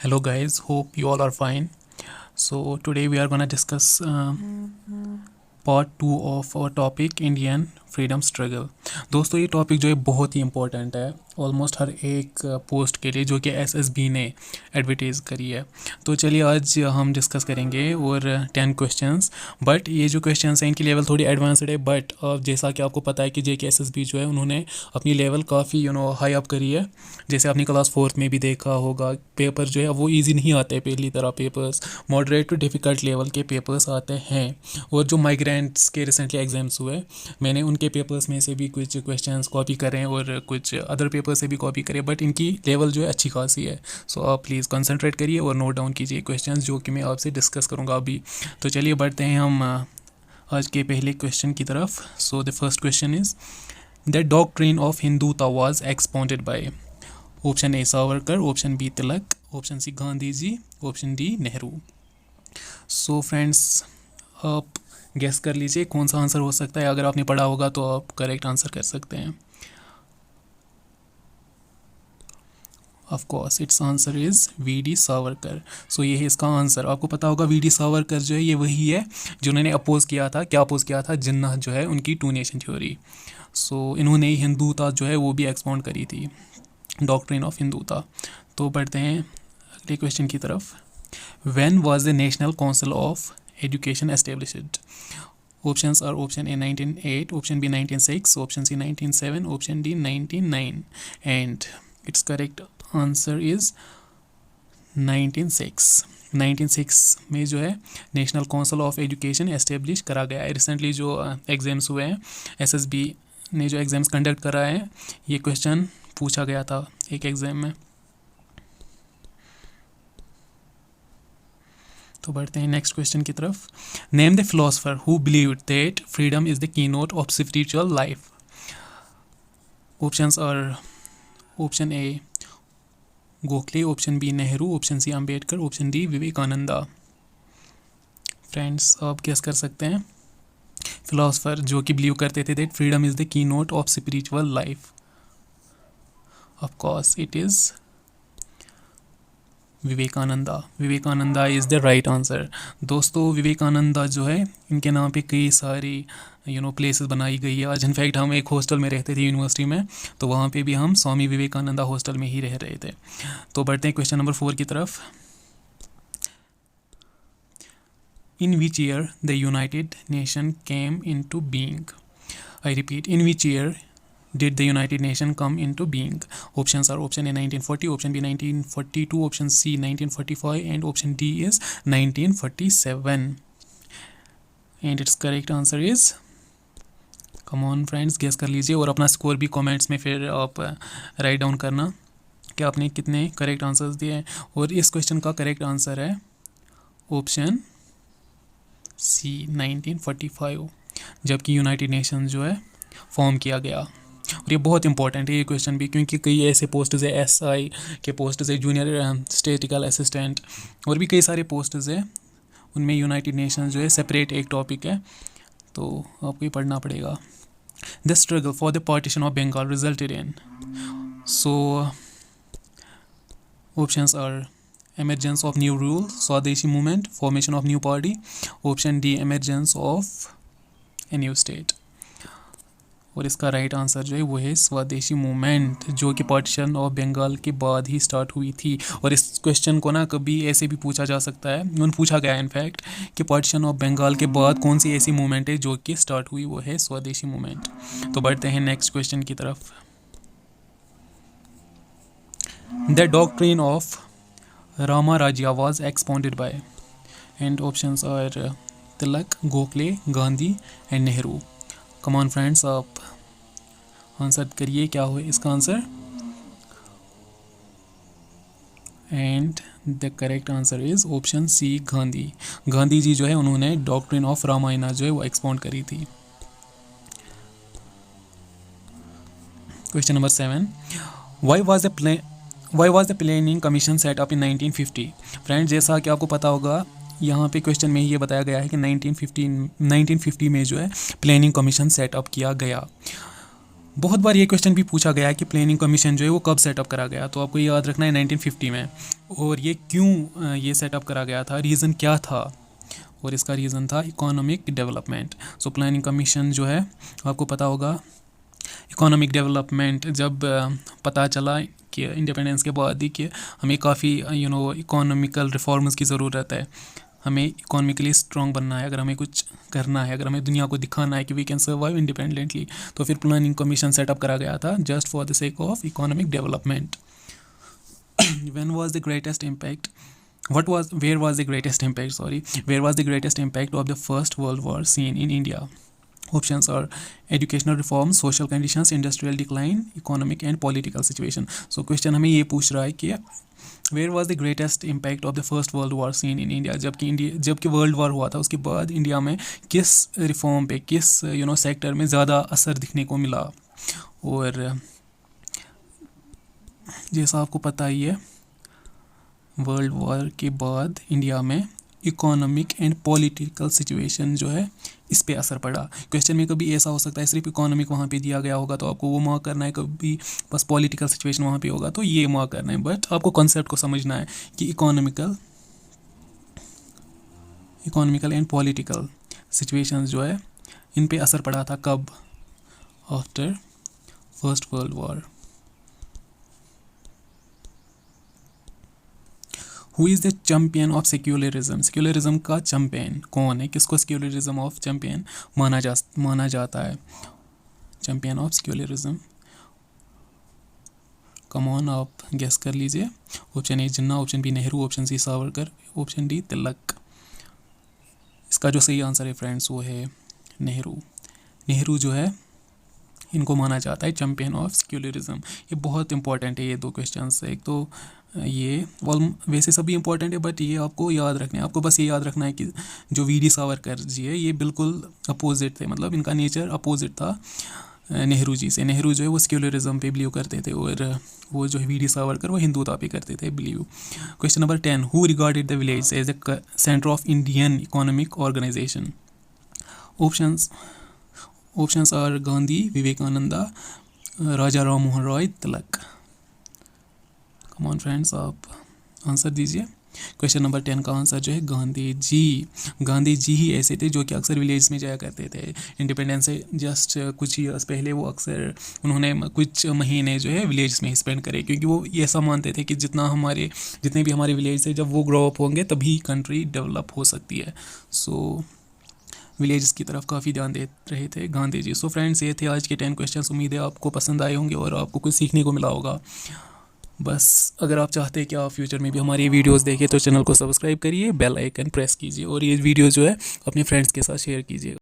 Hello guys, hope you all are fine. So today we are gonna discuss part 2 of our topic Indian freedom struggle. दोस्तों ये topic जो है बहुत ही important है almost हर एक post के लिए जो कि एसएसबी ने एडवर्टाइज करी है। तो चलिए आज हम डिस्कस करेंगे और 10 क्वेश्चंस। बट ये जो क्वेश्चंस हैं इनकी लेवल थोड़ी एडवांस्ड है। बट जैसा कि आपको पता है कि जेके एसएसबी जो है उन्होंने अपनी लेवल काफ़ी हाई अप करी है। जैसे आपने क्लास 4 में भी देखा होगा पेपर जो है वो ईजी नहीं आते पहली तरह papers moderate too difficult level के पेपर्स आते हैं। और जो माइग्रेंट्स के रिसेंटली एग्ज़ाम्स हुए मैंने उनके पेपर्स में से भी कुछ क्वेश्चंस कॉपी करें और कुछ अदर पेपर से भी कॉपी करें। बट इनकी लेवल जो है अच्छी खासी है। सो आप प्लीज़ कंसंट्रेट करिए और नोट डाउन कीजिए क्वेश्चंस जो कि मैं आपसे डिस्कस करूँगा अभी। तो चलिए बढ़ते हैं हम आज के पहले क्वेश्चन की तरफ। So the first question is the doctrine of Hindutva was expounded by option A Savarkar, option B Tilak, option C Gandhi ji, option D Nehru. So friends आप गेस कर लीजिए कौन सा आंसर हो सकता है। अगर आपने पढ़ा होगा तो आप करेक्ट आंसर कर सकते हैं। Of course it's answer is V D. Savarkar. So ये है इसका आंसर। आपको पता होगा वी.डी. सावरकर जो है ये वही है जिन्होंने अपोज किया था, क्या अपोज किया था, जिन्ना जो है उनकी टू नेशन थ्योरी। सो इन्होंने ही हिंदूता जो है वो भी एक्सपाउंड करी थी, डॉक्ट्रिन ऑफ हिंदूता। तो बढ़ते हैं अगले क्वेश्चन की तरफ। When was the National Council of Education established? Options are option A 1908, option B 1906, option C 1907, option D 1909 and it's correct answer is 1906। 1906 में जो है National Council of Education establish करा गया है। रिसेंटली जो एग्ज़ाम्स हुए हैं एसएसबी ने जो एग्ज़ाम्स कंडक्ट कराए हैं ये क्वेश्चन पूछा गया था एक एग्ज़ाम में। तो बढ़ते हैं नेक्स्ट क्वेश्चन की तरफ। Name the philosopher who believed that freedom is the keynote of spiritual life? Options are option A Gokhale, option B Nehru, option C Ambedkar, option D Vivekananda. Friends आप गेस कर सकते हैं फिलोसफर जो कि बिलीव करते थे that freedom is the keynote of spiritual life. Of course it is Vivekananda. Vivekananda is the right answer. दोस्तों विवेकानंदा जो है इनके नाम पे कई सारी प्लेसेस बनाई गई है। आज इनफैक्ट हम एक हॉस्टल में रहते थे यूनिवर्सिटी में, तो वहाँ पे भी हम स्वामी विवेकानंदा हॉस्टल में ही रह रहे थे। तो बढ़ते हैं क्वेश्चन नंबर 4 की तरफ। In which year the United Nation came into being? I repeat, in which year did the United Nations come into being? Options are option A 1940, option B 1942, option C 1945 and option D is 1947 and its correct answer is, come on friends guess कर लीजिए और अपना score भी comments में फिर आप write down करना कि आपने कितने करेक्ट आंसर्स दिए हैं। और इस क्वेश्चन का करेक्ट आंसर है ऑप्शन सी 1945, जबकि यूनाइटेड नेशन जो है फॉर्म किया गया। और ये बहुत इंपॉर्टेंट है ये क्वेश्चन भी, क्योंकि कई ऐसे पोस्ट्स है एसआई के पोस्ट्स है, जूनियर स्टैटिस्टिकल असिस्टेंट, और भी कई सारे पोस्ट्स है उनमें यूनाइटेड नेशंस जो है सेपरेट एक टॉपिक है, तो आपको ये पढ़ना पड़ेगा। The struggle for the partition of Bengal resulted in? So options are emergence of new rule, Swadeshi movement, formation of new party, option D emergence of a new state। और इसका राइट आंसर जो है वो है स्वदेशी मूवमेंट, जो कि partition of Bengal के बाद ही स्टार्ट हुई थी। और इस क्वेश्चन को ना कभी ऐसे भी पूछा जा सकता है, उन्होंने पूछा गया है इनफैक्ट कि पार्टीशन ऑफ बंगाल के बाद कौन सी ऐसी मूवमेंट है जो कि स्टार्ट हुई, वो है स्वदेशी मूवमेंट। तो बढ़ते हैं नेक्स्ट क्वेश्चन की तरफ। The doctrine of Rama Rajya was expounded by? And options are Tilak, Gokhale, Gandhi and Nehru. Come on friends आप आंसर करिए क्या हो इसका answer. And the correct answer is option C Gandhi. Gandhi ji जो है उन्होंने डॉक्ट्रिन ऑफ रामायण जो है वो एक्सपाउंड करी थी। Question number 7, why was the planning commission set up in 1950? Friends जैसा कि आपको पता होगा यहाँ पे क्वेश्चन में ही ये बताया गया है कि 1950 में जो है प्लानिंग कमीशन सेटअप किया गया। बहुत बार ये क्वेश्चन भी पूछा गया है कि प्लानिंग कमीशन जो है वो कब सेटअप करा गया, तो आपको याद रखना है 1950 में। और ये क्यों ये सेटअप करा गया था, रीज़न क्या था, और इसका रीज़न था economic development. So planning commission जो है आपको पता होगा, इकोनॉमिक डेवलपमेंट जब पता चला कि इंडिपेंडेंस के बाद ही कि हमें काफ़ी इकोनॉमिकल रिफॉर्म्स की ज़रूरत है, हमें इकोनॉमिकली स्ट्रॉन्ग बनना है, अगर हमें कुछ करना है, अगर हमें दुनिया को दिखाना है कि वी कैन सर्वाइव इंडिपेंडेंटली, तो फिर प्लानिंग कमीशन सेटअप करा गया था just for the sake of economic development. When was the greatest impact where was the greatest impact, where was the greatest impact of the first world war seen in India? Options are educational reforms, social conditions, industrial decline, economic and political situation. So question हमें ये पूछ रहा है कि where was the greatest impact of the first world war seen in India? जबकि world war हुआ था उसके बाद इंडिया में किस रिफॉर्म पे, किस सेक्टर में ज़्यादा असर दिखने को मिला। और जैसा आपको पता ही है, वर्ल्ड वॉर के बाद इंडिया में इकोनॉमिक एंड पॉलिटिकल सिचुएशन जो है इस पे असर पड़ा। क्वेश्चन में कभी ऐसा हो सकता है सिर्फ इकोनॉमिक वहाँ पे दिया गया होगा तो आपको वो मार्क करना है, कभी बस पॉलिटिकल सिचुएशन वहाँ पे होगा तो ये मार्क करना है, बट आपको कॉन्सेप्ट को समझना है कि इकोनॉमिकल एंड पॉलिटिकल सिचुएशन जो है इन पे असर पड़ा था कब, after first world war. Who is the champion of secularism? Secularism का चैम्पियन कौन है, किसको सेक्युलरिज्म ऑफ चैम्पियन माना जाता है? Champion of secularism, come on आप गेस कर लीजिए। Option A Jinnah, option B Nehru, option C Savarkar, option D Tilak. इसका जो सही आंसर है फ्रेंड्स वो है नेहरू। नेहरू जो है इनको माना जाता है चैम्पियन ऑफ सेक्युलरिज्म। ये बहुत इंपॉर्टेंट है ये दो क्वेश्चंस। एक तो ये वैसे सभी इंपॉर्टेंट है बट ये आपको याद रखना है, आपको बस ये याद रखना है कि जो वी डी सावरकर जी है ये बिल्कुल अपोजिट थे, मतलब इनका नेचर अपोजिट था नेहरू जी से। नेहरू जो है वो सेक्युलरिज्म पे बिलीव करते थे और वो जो है वी डी सावरकर वो हिंदुता पे करते थे believe. Question number 10, who regarded the village as the centre of Indian economic organisation? Options are Gandhi, Vivekananda, Raja Ram Mohan Roy, Tilak. Come on friends आप आंसर दीजिए। क्वेश्चन नंबर 10 का आंसर जो है गांधी जी। गांधी जी ही ऐसे थे जो कि अक्सर विलेज में जाया करते थे। इंडिपेंडेंस से जस्ट कुछ ईयर्स पहले वो अक्सर उन्होंने कुछ महीने जो है विलेज में ही स्पेंड करे, क्योंकि वो ये ऐसा मानते थे कि जितने भी हमारे विलेज से जब वो ग्रो अप होंगे तभी कंट्री डेवलप हो सकती है। सो विलेज की तरफ काफ़ी ध्यान दे रहे थे गांधी जी। सो फ्रेंड्स ये थे आज के 10 क्वेश्चंस। उम्मीद है आपको पसंद आए होंगे और आपको कुछ सीखने को मिला होगा। बस अगर आप चाहते हैं कि आप फ्यूचर में भी हमारी वीडियोस देखें तो चैनल को सब्सक्राइब करिए, बेल आइकन प्रेस कीजिए और ये वीडियो जो है अपने फ्रेंड्स के साथ शेयर कीजिए।